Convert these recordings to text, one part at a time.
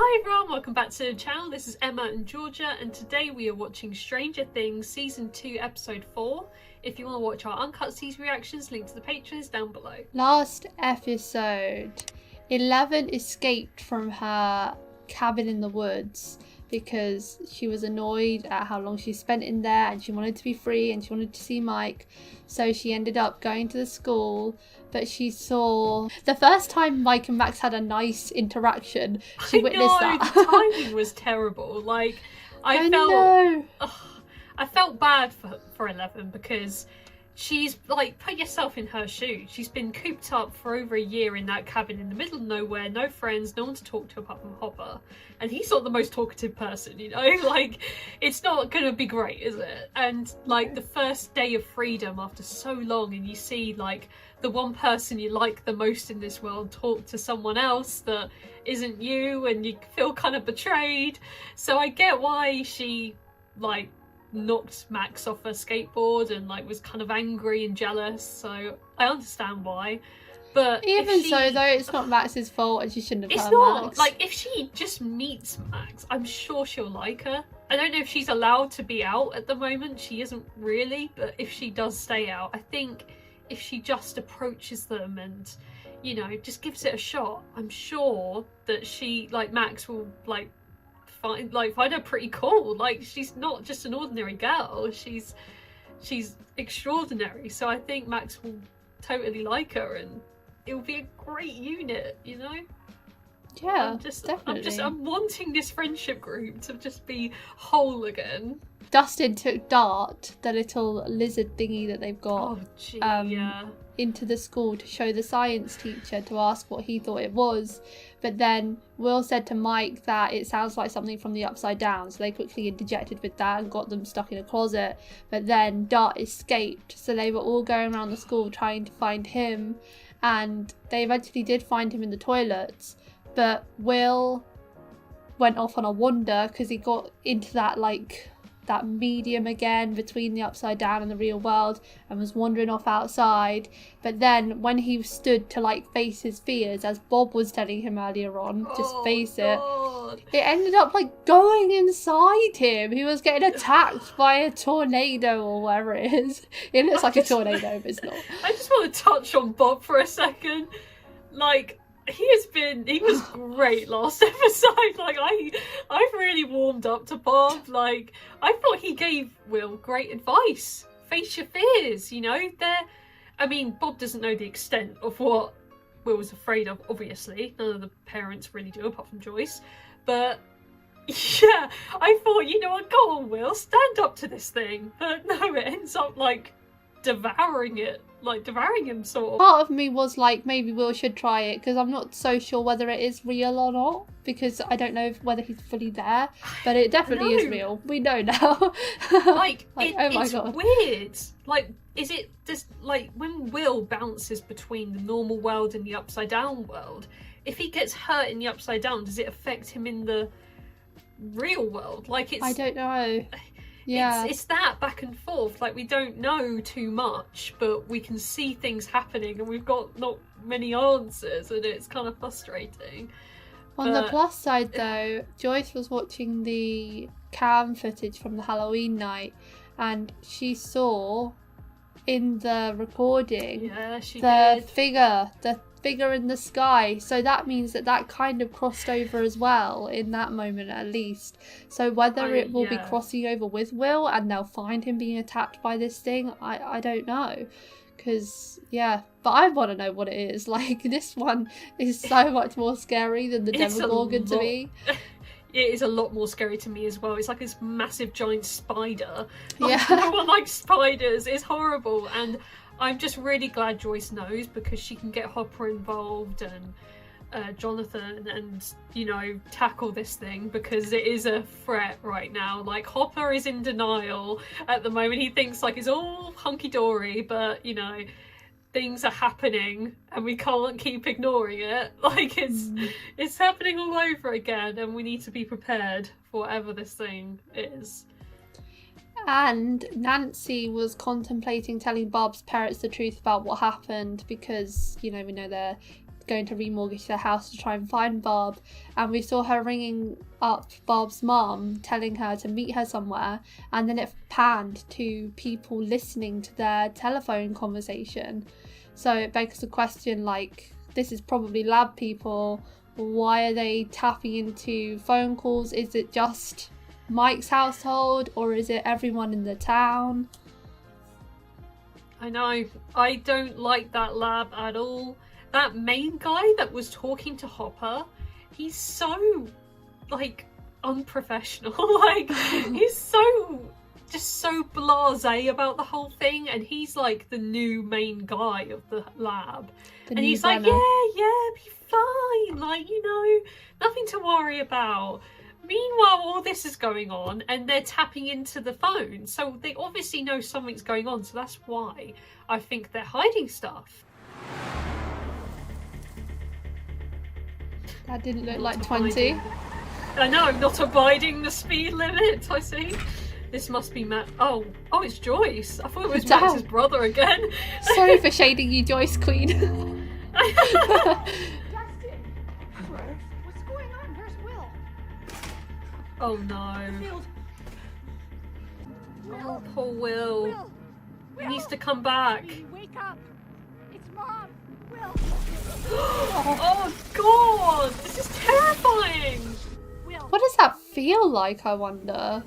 Hi everyone, welcome back to the channel. This is Emma and Georgia, and today we are watching Stranger Things Season 2 Episode 4. If you want to watch our uncut season reactions, link to the Patreon is down below. Last episode, 11 escaped from her cabin in the woods because she was annoyed at how long she spent in there and she wanted to be free and she wanted to see Mike. So she ended up going to the school, but she saw the first time Mike and Max had a nice interaction. She witnessed that. The timing was terrible. Like, I felt bad for 11 because she's like, put yourself in her shoes. She's been cooped up for over a year in that cabin in the middle of nowhere, no friends, no one to talk to apart from Hopper. And he's not the most talkative person, you know? Like, it's not gonna be great, is it? And like the first day of freedom after so long, and you see like the one person you like the most in this world talk to someone else that isn't you, and you feel kind of betrayed. So I get why she like knocked Max off her skateboard and like was kind of angry and jealous, so I understand why. But even so though, it's not Max's fault and she shouldn't have it's hurt not Max. like, if she just meets Max, I'm sure she'll like her. I don't know if she's allowed to be out at the moment. She isn't really, but if she does stay out, I think if she just approaches them and, you know, just gives it a shot, I'm sure that she, like, Max will like find her pretty cool. Like, she's not just an ordinary girl, she's extraordinary. So I think Max will totally like her and it will be a great unit, you know? Yeah, definitely. I'm wanting this friendship group to just be whole again. Dustin took Dart, the little lizard thingy that they've got, into the school to show the science teacher to ask what he thought it was. But then Will said to Mike that it sounds like something from the Upside Down, so they quickly interjected with that and got them stuck in a closet. But then Dart escaped, so they were all going around the school trying to find him, and they eventually did find him in the toilets. But Will went off on a wander because he got into that that medium again between the Upside Down and the real world and was wandering off outside. But then when he stood to like face his fears, as Bob was telling him earlier on, it ended up like going inside him. He was getting attacked by a tornado or whatever it is. It looks like a tornado, but it's not. I just want to touch on Bob for a second. Like, he was great last episode. Like, I've really warmed up to Bob. Like, I thought he gave Will great advice. Face your fears, you know? I mean, Bob doesn't know the extent of what Will was afraid of, obviously. None of the parents really do, apart from Joyce. But yeah, I thought, you know what, go on, Will, stand up to this thing. But no, it ends up like devouring him, sort of. Part of me was like, maybe Will should try it, because I'm not so sure whether it is real or not, because I don't know whether he's fully there, but it definitely is real. We know now. like oh my God. Weird. Like, is it just like when Will bounces between the normal world and the Upside Down world, if he gets hurt in the Upside Down, does it affect him in the real world? Like, I don't know. Yeah, it's that back and forth. Like, we don't know too much, but we can see things happening and we've got not many answers, and it's kind of frustrating. On the plus side though, Joyce was watching the cam footage from the Halloween night and she saw in the recording the figure in the sky, so that means that kind of crossed over as well in that moment, at least. So whether it will be crossing over with Will and they'll find him being attacked by this thing, I don't know, because but I want to know what it is. Like, this one is so much more scary than the Demogorgon to me. It is a lot more scary to me as well. It's like this massive giant spider. Yeah. No one likes spiders. It's horrible. And I'm just really glad Joyce knows, because she can get Hopper involved and Jonathan and, you know, tackle this thing, because it is a threat right now. Like, Hopper is in denial at the moment. He thinks like it's all hunky-dory, but, you know, things are happening and we can't keep ignoring it. Like, it's happening all over again, and we need to be prepared for whatever this thing is. And Nancy was contemplating telling Bob's parents the truth about what happened because, you know, we know they're going to remortgage their house to try and find Barb, and we saw her ringing up Barb's mum, telling her to meet her somewhere, and then it panned to people listening to their telephone conversation. So it begs the question, like, this is probably lab people. Why are they tapping into phone calls? Is it just Mike's household, or is it everyone in the town? I know. I don't like that lab at all. That main guy that was talking to Hopper, he's so, like, unprofessional. Like, he's just so blasé about the whole thing, and he's like the new main guy of the lab. And he's like, yeah, be fine. Like, you know, nothing to worry about. Meanwhile, all this is going on, and they're tapping into the phone, so they obviously know something's going on, so that's why I think they're hiding stuff. That didn't look like 20. I know, not abiding the speed limit, I see. This must be Matt. Oh, it's Joyce. I thought it was Max's brother again. Sorry for shading you, Joyce Queen. Dustin! What's going on? Where's Will? Oh no. Oh, poor Will. He needs to come back. Wake up! It's Mom! Will! Oh god! This is terrifying! Will! What does that feel like, I wonder?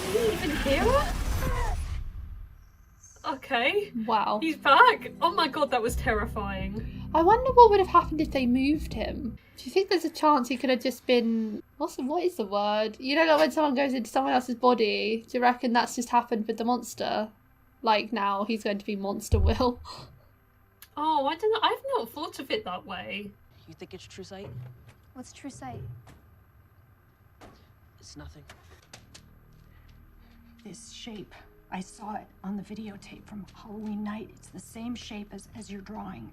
Can you even hear her? Okay. Wow. He's back! Oh my god, that was terrifying. I wonder what would have happened if they moved him. Do you think there's a chance he could have just been... What is the word? You know, like when someone goes into someone else's body, do you reckon that's just happened with the monster? Like now he's going to be Monster Will. Oh, I don't know. I've not thought of it that way. You think it's true sight? What's true sight? It's nothing. This shape, I saw it on the videotape from Halloween night. It's the same shape as your drawing.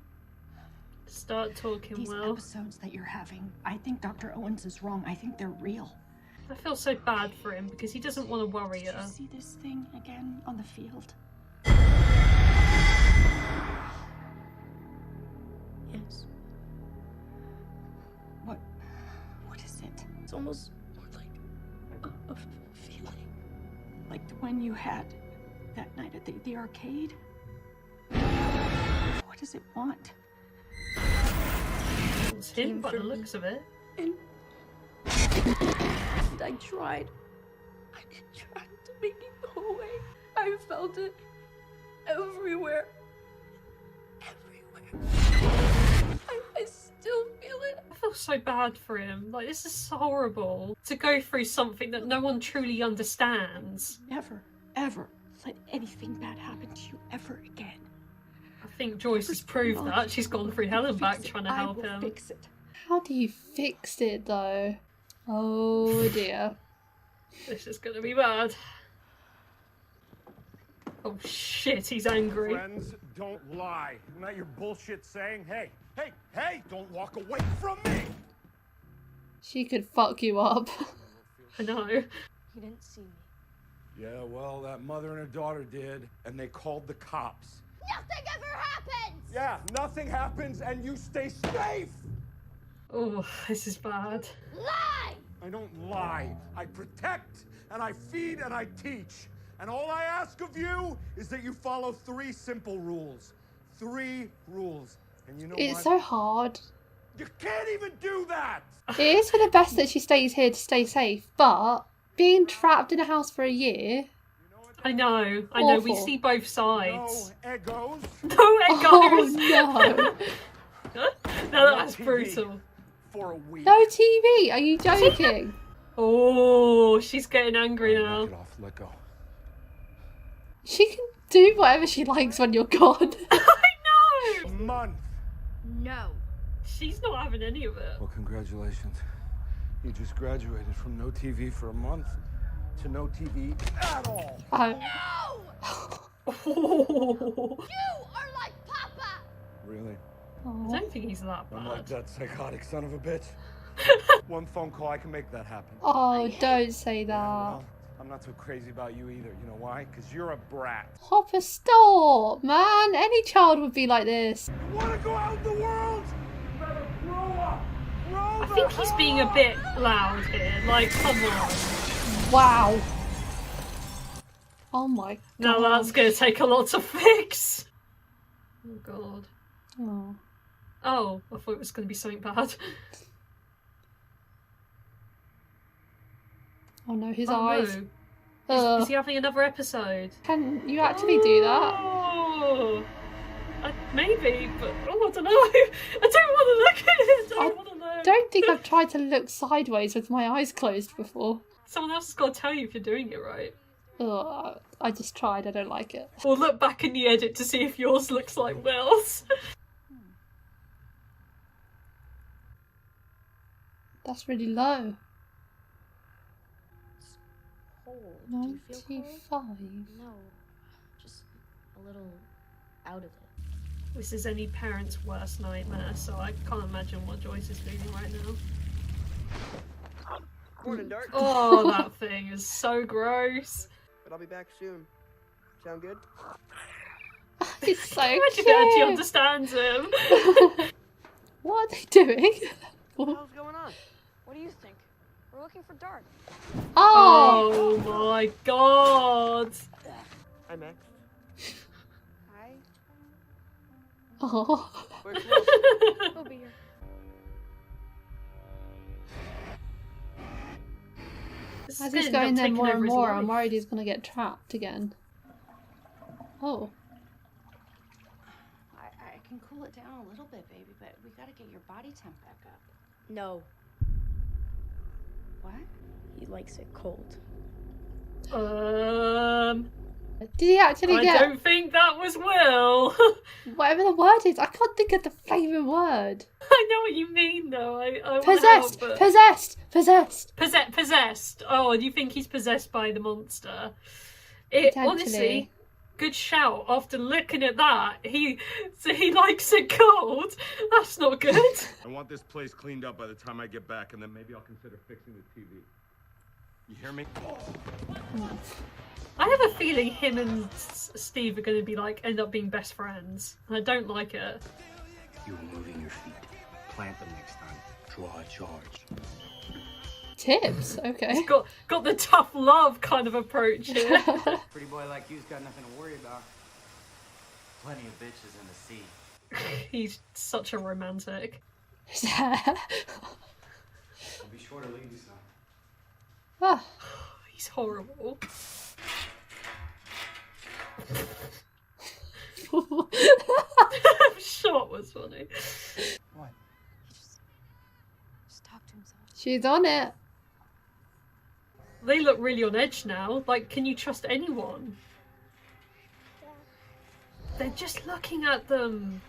Start talking, These Will. episodes that you're having, I think Dr. Owens is wrong. I think they're real. I feel so bad for him because he doesn't want to worry Did her. you see this thing again on the field? Yes. What is it? It's almost like a feeling. Like the one you had that night at the arcade? What does it want? It's him by the looks of it. And I tried. I tried to make it go away. I felt it everywhere. I still feel it. I feel so bad for him. Like, this is horrible. To go through something that no one truly understands. Never, ever let anything bad happen to you ever again. I think Joyce has proved that. She's gone through hell and back trying to help him. Fix it. How do you fix it though? Oh dear. This is gonna be bad. Oh shit, he's angry. Friends don't lie. Isn't that your bullshit saying? Hey, don't walk away from me! She could fuck you up. I know. He didn't see me. Yeah, well, that mother and her daughter did, and they called the cops. Nothing ever happens! Yeah, nothing happens, and you stay safe! Oh, this is bad. Lie! I don't lie. I protect, and I feed, and I teach. And all I ask of you is that you follow 3 simple rules. 3 rules. And you know It's what? so hard. You can't even do that! It is for the best that she stays here to stay safe, but being trapped in a house for a year... I know, we Awful. see both No sides. egos. No echoes! Oh no. No, that's TV brutal. For a week. No TV, are you joking? Oh, she's getting angry now. Knock it off, let go. She can do whatever she likes when you're gone. I A know! month. No. She's not having any of it. Well, congratulations. You just graduated from no TV for a month to no TV at all. No! Oh. You are like Papa! Really? I don't think he's that I'm like bad. that psychotic son of a bitch. One phone call, I can make that happen. Oh, don't say that. Well, I'm not so crazy about you either. You know why? Because you're a brat. Hopper, stop, man. Any child would be like this. You want to go out in the world? You better grow up. I think he's being a bit loud here. Like, come on. Wow. Oh my god. Now that's going to take a lot to fix. Oh god. Oh. Oh, I thought it was going to be something bad. Oh no, his Oh, eyes. no. Is he having another episode? Can you actually do that? Oh, maybe, but I don't know. I don't want to look at it. I don't want to know. Don't think I've tried to look sideways with my eyes closed before. Someone else has got to tell you if you're doing it right. Ugh, I just tried. I don't like it. Or look back in the edit to see if yours looks like Will's. That's really low. It's cold. Do you feel 95. cold? No, just a little out of it. This is any parent's worst nightmare, so I can't imagine what Joyce is feeling right now. Morning, Dart. Oh, that thing is so gross. But I'll be back soon. Sound good? He's so Imagine cute. if it actually understands him. What are they doing? What the hell's going on? What do you think? We're looking for Dart. Oh! Oh my god. Hi, Max. Hi. Oh. Where's Will? We'll be here. This As is he's gonna end going up there taking more over and his more, life. I'm worried he's gonna get trapped again. Oh. I can cool it down a little bit, baby, but we gotta get your body temp back up. No, What? he likes it cold. Did he actually I get don't think that was Will. whatever the word is? I can't think of the favourite word. I know what you mean, though. I wanna Possessed! help, but- Possessed! Possessed! Possessed. Oh, and you think he's possessed by the monster? It Potentially. honestly, good shout. After looking at that, he likes it cold. That's not good. I want this place cleaned up by the time I get back, and then maybe I'll consider fixing the TV. You hear me? I have a feeling him and Steve are going to be end up being best friends. I don't like it. You were moving your feet. Plant them next time. Draw a charge. Tips? Okay. He's got the tough love kind of approach here. Pretty boy like you's got nothing to worry about. Plenty of bitches in the sea. He's such a romantic. His hair. I'll be sure to leave you some. Ah. He's horrible. Shot was funny. What? Just talk to himself. She's on it. They look really on edge now. Like, can you trust anyone? They're just looking at them.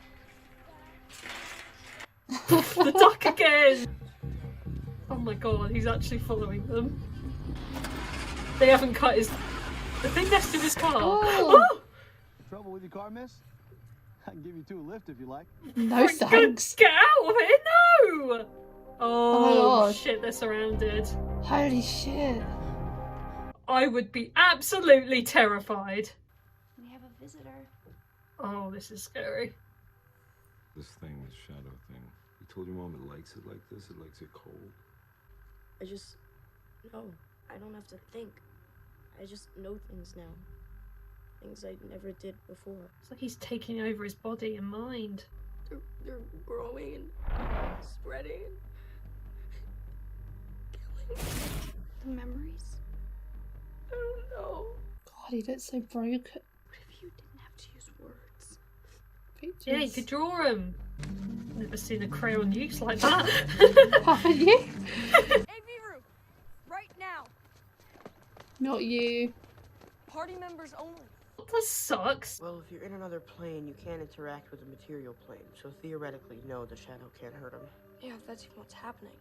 The duck again! Oh my god, he's actually following them. They haven't cut his... The thing next to his car. Oh. Oh! Trouble with your car, miss? I can give you two a lift if you like. No My thanks. God, get out of it! No! Oh my Oh, God. shit, they're surrounded. Holy shit. I would be absolutely terrified. We have a visitor. Oh, this is scary. This thing, this shadow thing. You told your mom it likes it like this? It likes it cold? I just know. I don't have to think. I just know things now. Things I never did before. It's like he's taking over his body and mind. They're growing and spreading. Killing. The memories. I don't know. God, he looks so broken. What if you didn't have to use words? Pictures. Yeah, you could draw him. Never seen a crayon use like that. Haven't you? AV room. Right now. Not you. Party members only. That sucks. Well, if you're in another plane, you can't interact with the material plane, so theoretically, no, the shadow can't hurt him. Yeah, if that's even what's happening.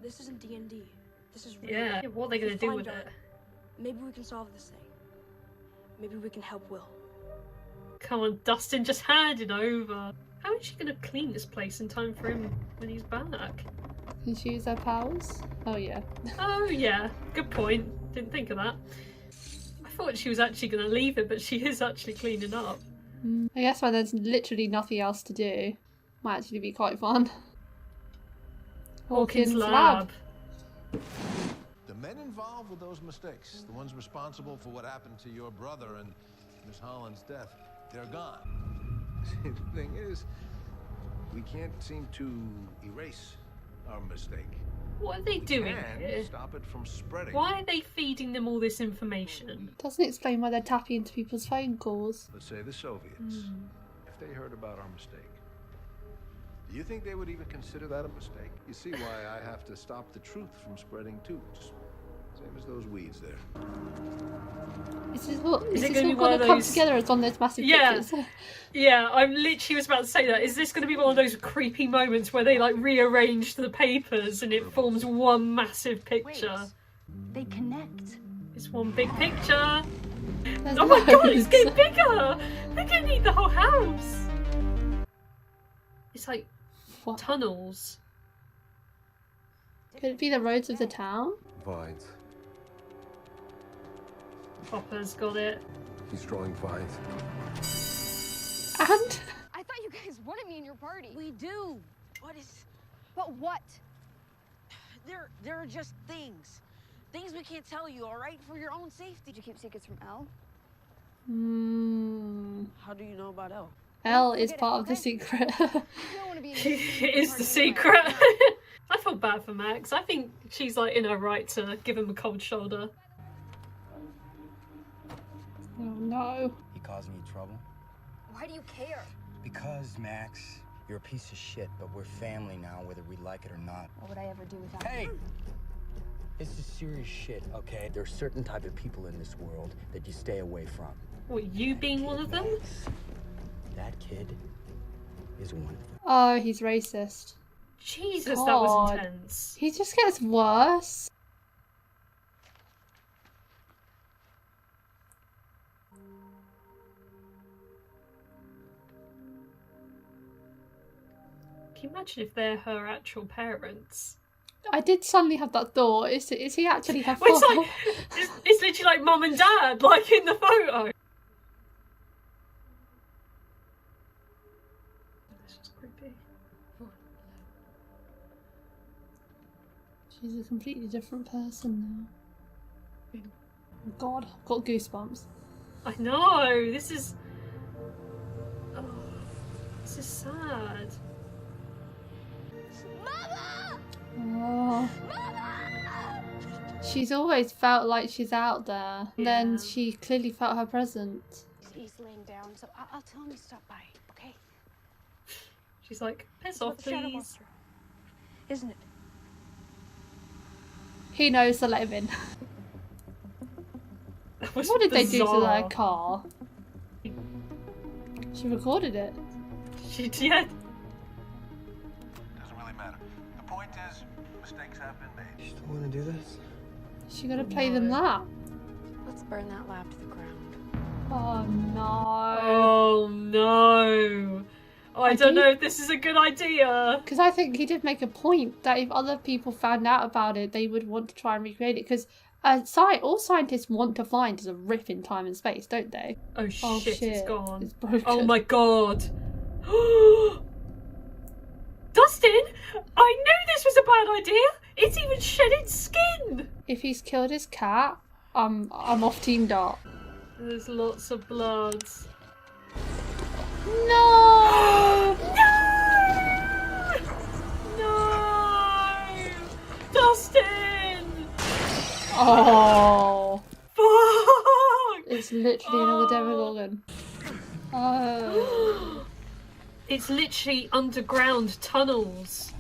This isn't D&D. This is real. Yeah, what are they going to do with it? Maybe we can solve this thing. Maybe we can help Will. Come on, Dustin, just hand it over. How is she going to clean this place in time for him when he's back? Can she use her powers? Oh yeah. Oh, yeah, good point. Didn't think of that. I thought she was actually going to leave it, but she is actually cleaning up. I guess when there's literally nothing else to do, might actually be quite fun. Hawkins' lab. The men involved with those mistakes, the ones responsible for what happened to your brother and Miss Holland's death, they're gone. See, the thing is, we can't seem to erase our mistake. What are they doing here? Stop it from spreading. Why are they feeding them all this information? Doesn't explain why they're tapping into people's phone calls. Let's say the Soviets, if they heard about our mistake, do you think they would even consider that a mistake? You see why I have to stop the truth from spreading too. Just same as those weeds there. Is this all gonna going to come together as one of those massive pictures? Yeah, I'm literally was about to say that. Is this going to be one of those creepy moments where they like rearrange the papers and it forms one massive picture? Wait, they connect. It's one big picture. There's Oh my god, it's loads. getting bigger! They're going to need the whole house. It's like What? tunnels. Could it be the roads of the town? Vines. Hopper's got it. He's drawing vines. And I thought you guys wanted me in your party. We do. What is... But what? There are just things. Things we can't tell you, all right? For your own safety. Did you keep secrets from Elle? How do you know about Elle? Elle is part of the secret. You don't want to be in It is the secret. I feel bad for Max. I think she's like in her right to give him a cold shoulder. Oh no. He causing you trouble? Why do you care? Because, Max, you're a piece of shit, but we're family now, whether we like it or not. What would I ever do without Hey! you? This is serious shit, okay? There's certain type of people in this world that you stay away from. What, you being one of them? Max, that kid is one of them. Oh, he's racist. Jesus, that was God. intense. He just gets worse. Can you imagine if they're her actual parents? I did suddenly have that thought. Is he actually her Well, father? it's literally like mum and dad, like in the photo. This is creepy. She's a completely different person now. God, I've got goosebumps. I know, this is... Oh, this is sad. Oh. She's always felt like she's out there. Yeah. Then she clearly felt her presence. He's laying down, so I'll tell him to stop by, okay? She's like, piss It's off, what the shadow please. monster, isn't it? He knows to let him in. That was What did they do to bizarre. their car? She recorded it. She did. Doesn't really matter. The point is, mistakes have been made. You still want to do this? She gonna play them that? Let's burn that lab to the ground. Oh no. Oh no. Oh, I don't know if this is a good idea. Because I think he did make a point that if other people found out about it, they would want to try and recreate it. Because all scientists want to find is a rip in time and space, don't they? Oh shit, it's gone. It's broken. Oh my god. Dustin! I knew this was a bad idea! It's even shedding skin! If he's killed his cat, I'm off Team Dart. There's lots of blood. No! No! No! Dustin! Oh. Fuck! It's literally another Demogorgon. Oh. It's literally underground tunnels.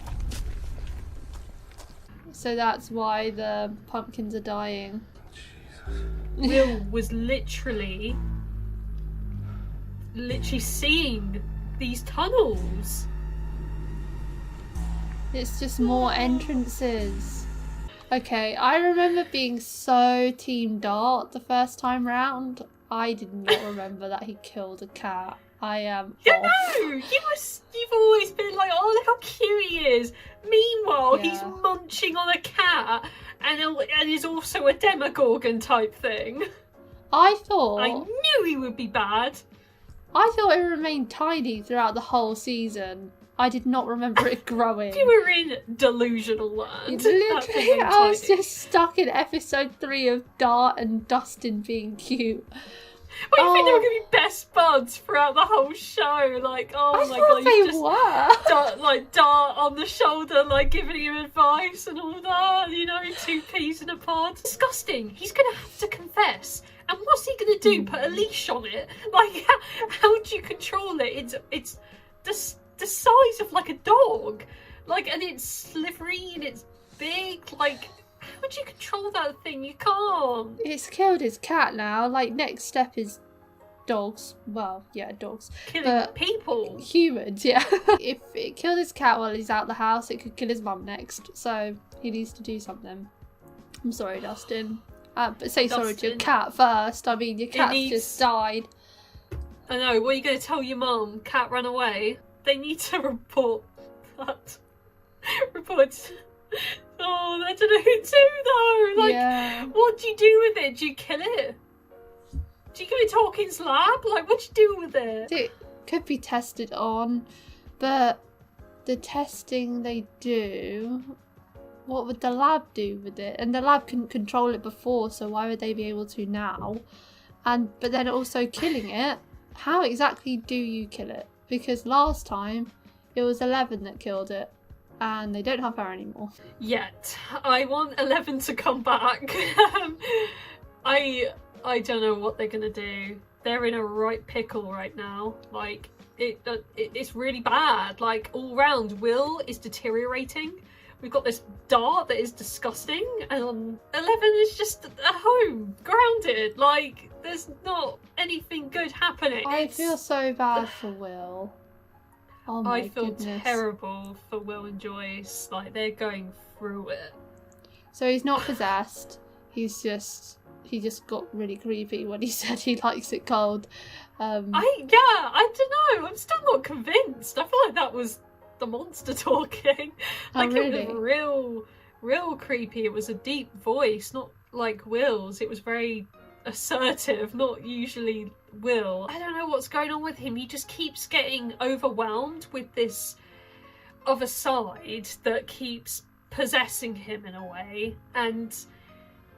So that's why the pumpkins are dying. Will was literally seeing these tunnels. It's just more entrances. Okay, I remember being so Team Dart the first time round. I did not remember that he killed a cat. I am You off. know, you've always been like, oh, look how cute he is. Meanwhile, Yeah. he's munching on a cat and is also a demogorgon type thing. I thought I knew he would be bad. I thought it remained tiny throughout the whole season. I did not remember it growing. You were in delusional land. Literally, I was just stuck in episode 3 of Dart and Dustin being cute. Well, you think they were going to be best buds throughout the whole show? Like, oh my god, they you just were. Dart on the shoulder, like giving him advice and all that. You know, 2 peas in a pod. Disgusting. He's going to have to confess. And what's he going to do? Put a leash on it? Like, how do you control it? It's the size of like a dog, like, and it's slivery and it's big. Like, how do you control that thing? You can't. It's killed his cat now. Like, next step is dogs. Well, yeah, dogs. Killing people. Humans, yeah. If it killed his cat while he's out the house, it could kill his mum next. So he needs to do something. I'm sorry, Dustin. But say sorry to your cat first. I mean, your cat's just died. I know. What are you going to tell your mum? Cat ran away. They need to report that. Report. Oh, I don't know who to though. Like, yeah. What do you do with it? Do you kill it? Do you give it to Hawkins' lab? Like, what do you do with it? It could be tested on, but the testing they do, what would the lab do with it? And the lab couldn't control it before, so why would they be able to now? But then also killing it, how exactly do you kill it? Because last time it was 11 that killed it, and they don't have her anymore. Yet. I want 11 to come back. I don't know what they're gonna do. They're in a right pickle right now. Like, it's really bad. Like, all round, Will is deteriorating. We've got this Dart that is disgusting, and 11 is just at home, grounded. Like, there's not anything good happening. I feel so bad for Will. Oh my I feel goodness. terrible for Will and Joyce. Like, they're going through it. So he's not possessed. He just got really creepy when he said he likes it cold. I don't know. I'm still not convinced. I feel like that was the monster talking. Like, really? It was real creepy. It was a deep voice, not like Will's. It was very assertive, not usually Will. I don't know what's going on with him. He just keeps getting overwhelmed with this other side that keeps possessing him in a way, and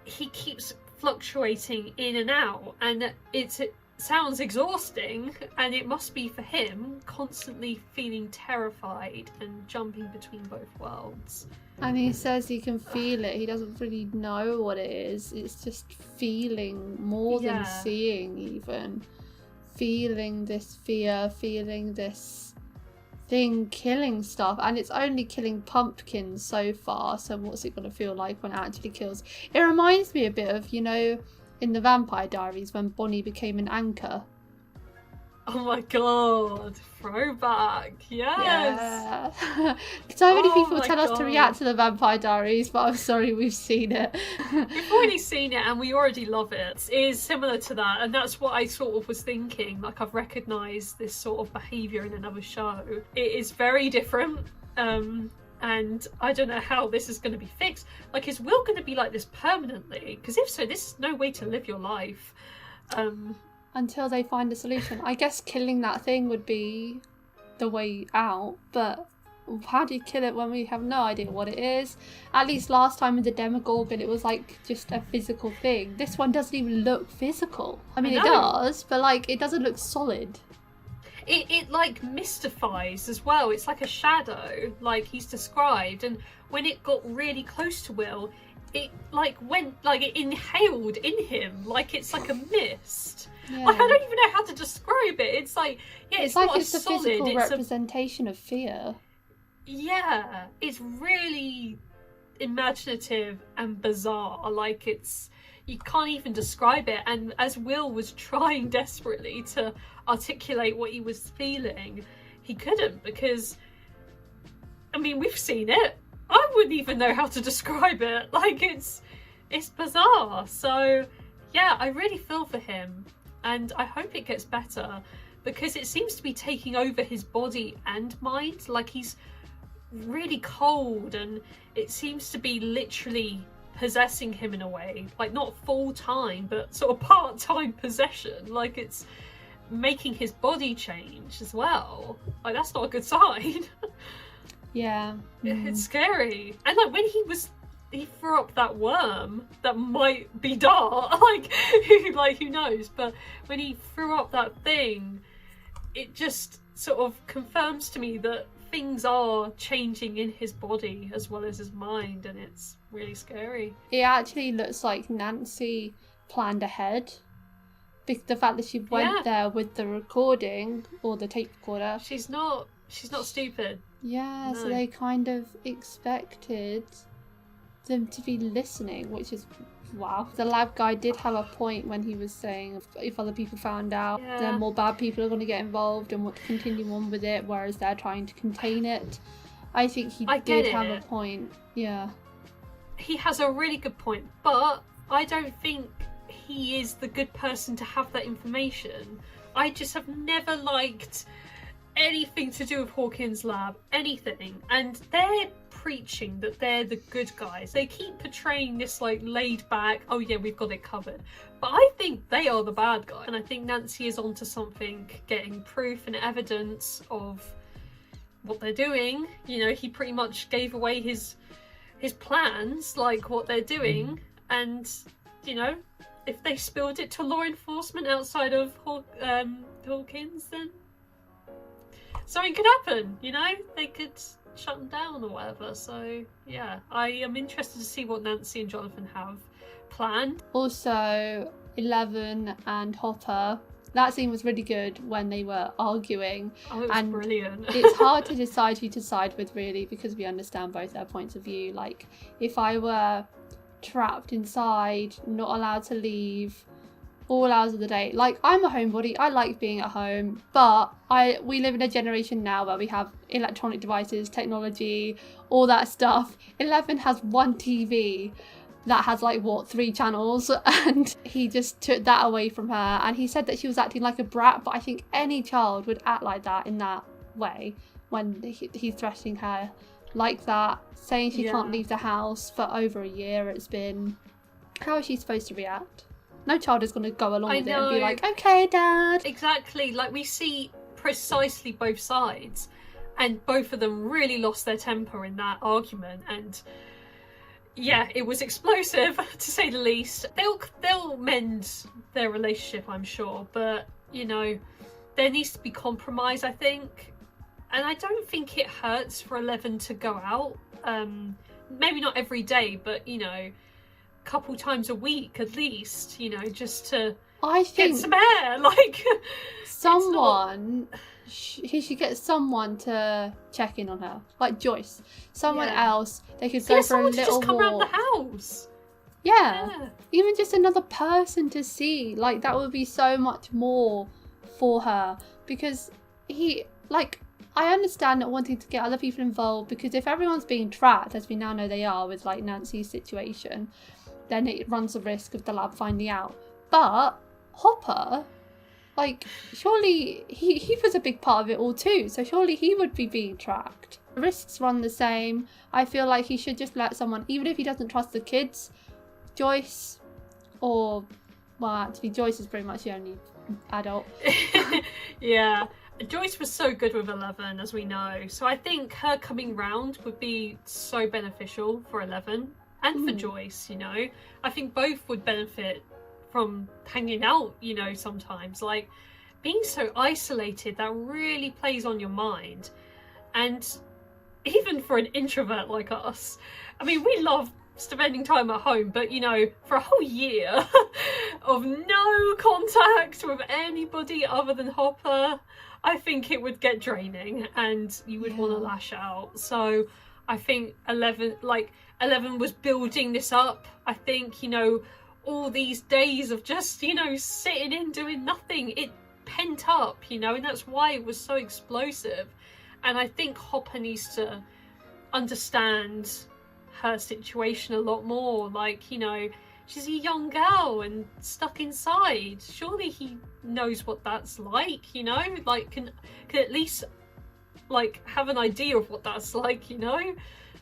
he keeps fluctuating in and out, and it sounds exhausting, and it must be for him, constantly feeling terrified and jumping between both worlds. And he says he can feel it. He doesn't really know what it is. It's just feeling more than seeing, even. Feeling this fear, feeling this thing killing stuff. And it's only killing pumpkins so far. So what's it going to feel like when it actually kills? It reminds me a bit of, you know, in the Vampire Diaries when Bonnie became an anchor. Oh my god, throwback, yes! Yeah. So many people tell us to react to the Vampire Diaries, but I'm sorry, we've seen it. We've already seen it and we already love it. It is similar to that, and that's what I sort of was thinking. Like, I've recognised this sort of behaviour in another show. It is very different, and I don't know how this is going to be fixed. Like, is Will going to be like this permanently? Because if so, this is no way to live your life. Until they find a solution. I guess killing that thing would be the way out, but how do you kill it when we have no idea what it is? At least last time with the Demogorgon, it was like just a physical thing. This one doesn't even look physical. I mean, it does, but like, it doesn't look solid. It like mystifies as well. It's like a shadow, like he's described, and when it got really close to Will, it like went, like it inhaled in him, like it's like a mist. Yeah. Like, I don't even know how to describe it. It's like, yeah, it's like not it's a solid. physical It's representation of fear. Yeah, it's really imaginative and bizarre. Like, it's, you can't even describe it. And as Will was trying desperately to articulate what he was feeling, he couldn't, because, I mean, we've seen it. I wouldn't even know how to describe it. Like, it's bizarre. So yeah, I really feel for him, and I hope it gets better, because it seems to be taking over his body and mind. Like, he's really cold, and it seems to be literally possessing him in a way, like not full-time but sort of part-time possession, like it's making his body change as well. Like that's not a good sign. Yeah. It's scary. And like when he threw up that worm that might be Dart, like who knows, but when he threw up that thing, it just sort of confirms to me that things are changing in his body as well as his mind, and it's really scary. It actually looks like Nancy planned ahead. Because the fact that she went there with the recording or the tape recorder. She's not stupid. Yeah, No. so they kind of expected them to be listening, which is wow. The lab guy did have a point when he was saying if other people found out, then more bad people are going to get involved and want to continue on with it, whereas they're trying to contain it. I think he did have a point. Yeah. He has a really good point, but I don't think he is the good person to have that information. I just have never liked anything to do with Hawkins' lab, anything, and they're preaching that they're the good guys. They keep portraying this like laid back, oh yeah, we've got it covered, but I think they are the bad guy, and I think Nancy is onto something, getting proof and evidence of what they're doing. You know, he pretty much gave away his plans, like what they're doing, and you know, if they spilled it to law enforcement outside of Hawkins, then something could happen, you know? They could shut them down or whatever. So, yeah, I am interested to see what Nancy and Jonathan have planned. Also, 11 and Hopper. That scene was really good when they were arguing. Oh, it was brilliant. It's hard to decide who to side with, really, because we understand both their points of view. Like, if I were trapped inside, not allowed to leave all hours of the day, like, I'm a homebody, I like being at home, but we live in a generation now where we have electronic devices, technology, all that stuff. 11 has one TV that has like 3 channels, and he just took that away from her, and he said that she was acting like a brat, but I think any child would act like that in that way when he's threatening her like that, saying she can't leave the house for over a year. It's been, how is she supposed to react? No child is going to go along with it and be like, okay, Dad. Exactly. Like, we see precisely both sides, and both of them really lost their temper in that argument, and yeah, it was explosive to say the least. They'll mend their relationship, I'm sure, but you know, there needs to be compromise, I think. And I don't think it hurts for 11 to go out. Maybe not every day, but you know, a couple times a week at least, you know, just to get some air. Like, someone, he should get someone to check in on her, like Joyce. Someone else, they could go for a little just come walk. around the house. Yeah, even just another person to see, like, that would be so much more for her, because I understand not wanting to get other people involved, because if everyone's being tracked, as we now know they are with like Nancy's situation, then it runs the risk of the lab finding out. But Hopper, like, surely he was a big part of it all too, so surely he would be being tracked. The risks run the same. I feel like he should just let someone, even if he doesn't trust the kids, Joyce, or, well, actually Joyce is pretty much the only adult. Yeah, Joyce was so good with 11, as we know, so I think her coming round would be so beneficial for 11 and for Joyce, you know. I think both would benefit from hanging out, you know, sometimes. Like, being so isolated, that really plays on your mind. And even for an introvert like us, I mean, we love spending time at home, but you know, for a whole year of no contact with anybody other than Hopper, I think it would get draining and you would want to lash out. So I think 11 was building this up. I think, you know, all these days of just, you know, sitting in doing nothing, it pent up, you know, and that's why it was so explosive. And I think Hopper needs to understand her situation a lot more. Like, you know, she's a young girl and stuck inside. Surely he knows what that's like, you know, like can at least like have an idea of what that's like, you know?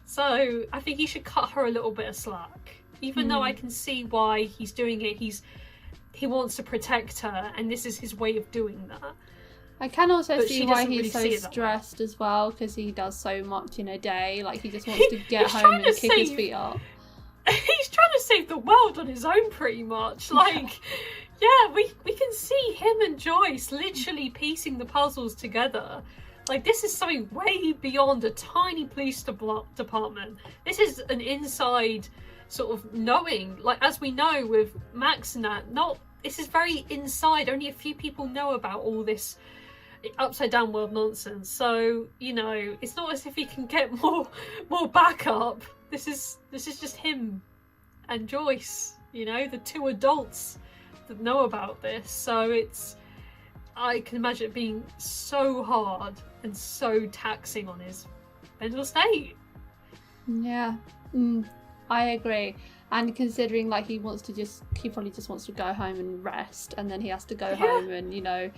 So I think he should cut her a little bit of slack. Even though I can see why he's doing it, he wants to protect her, and this is his way of doing that. I can also But see she why doesn't he's really see so it that stressed as well, because he does so much in a day. Like, he just wants to get He's home trying and to kick his save- feet up. He's trying to save the world on his own, pretty much. Like, yeah, we can see him and Joyce literally piecing the puzzles together. Like, this is something way beyond a tiny police department. This is an inside sort of knowing. Like, as we know with Max and that, this is very inside. Only a few people know about all this upside down world nonsense. So, you know, it's not as if he can get more backup. This is just him and Joyce, you know, the two adults that know about this. So I can imagine it being so hard and so taxing on his mental state. Yeah, I agree. And considering, like, he probably just wants to go home and rest, and then he has to go home, and, you know,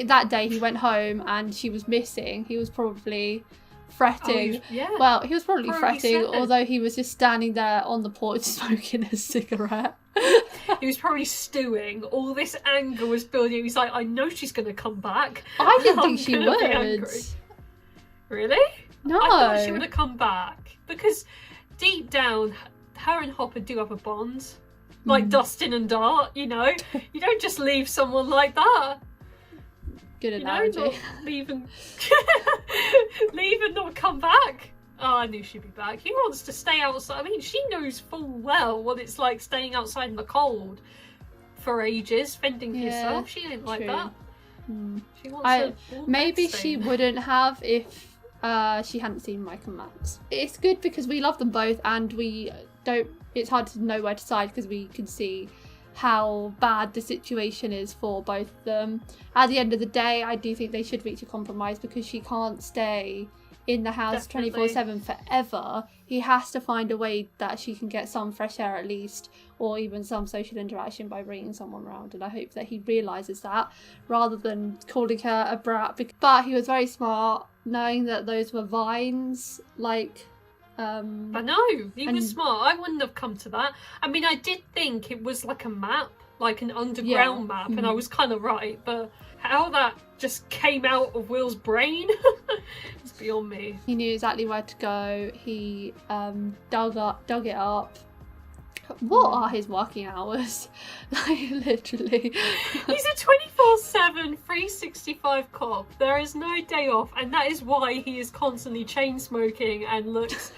that day he went home and she was missing. He was probably fretting. Well, he was probably fretting, although he was just standing there on the porch smoking a cigarette. He was probably stewing. All this anger was building. He's like, I know she's going to come back. I didn't think she gonna be would. angry. Really? No. I thought she would have come back. Because deep down, her and Hopper do have a bond. Like Dustin and Dart, you know? You don't just leave someone like that. Good analogy. You know, not leave and not come back. Oh, I knew she'd be back. He wants to stay outside. I mean, she knows full well what it's like staying outside in the cold for ages, fending for yourself. She ain't like that. She wants to maybe she wouldn't have if she hadn't seen Mike and Max. It's good because we love them both, and it's hard to know where to side because we can see how bad the situation is for both of them. At the end of the day, I do think they should reach a compromise because she can't stay in the house 24/7 forever. He has to find a way that she can get some fresh air at least, or even some social interaction by bringing someone around, and I hope that he realises that rather than calling her a brat. But he was very smart, knowing that those were vines, like I know, he was smart. I wouldn't have come to that. I mean, I did think it was like a map, like an underground map, and I was kind of right, but how that just came out of Will's brain is beyond me. He knew exactly where to go. He dug it up. What are his working hours? Like, literally. He's a 24/7, 365 cop. There is no day off, and that is why he is constantly chain smoking and looks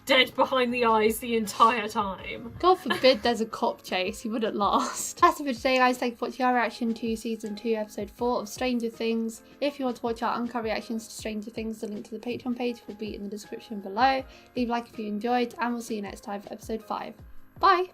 dead behind the eyes the entire time. God forbid there's a cop chase, he wouldn't last. That's it for today, guys. Thank you for watching our reaction to season 2 episode 4 of Stranger Things. If you want to watch our uncut reactions to Stranger Things, the link to the Patreon page will be in the description below. Leave a like if you enjoyed, and we'll see you next time for episode 5. Bye.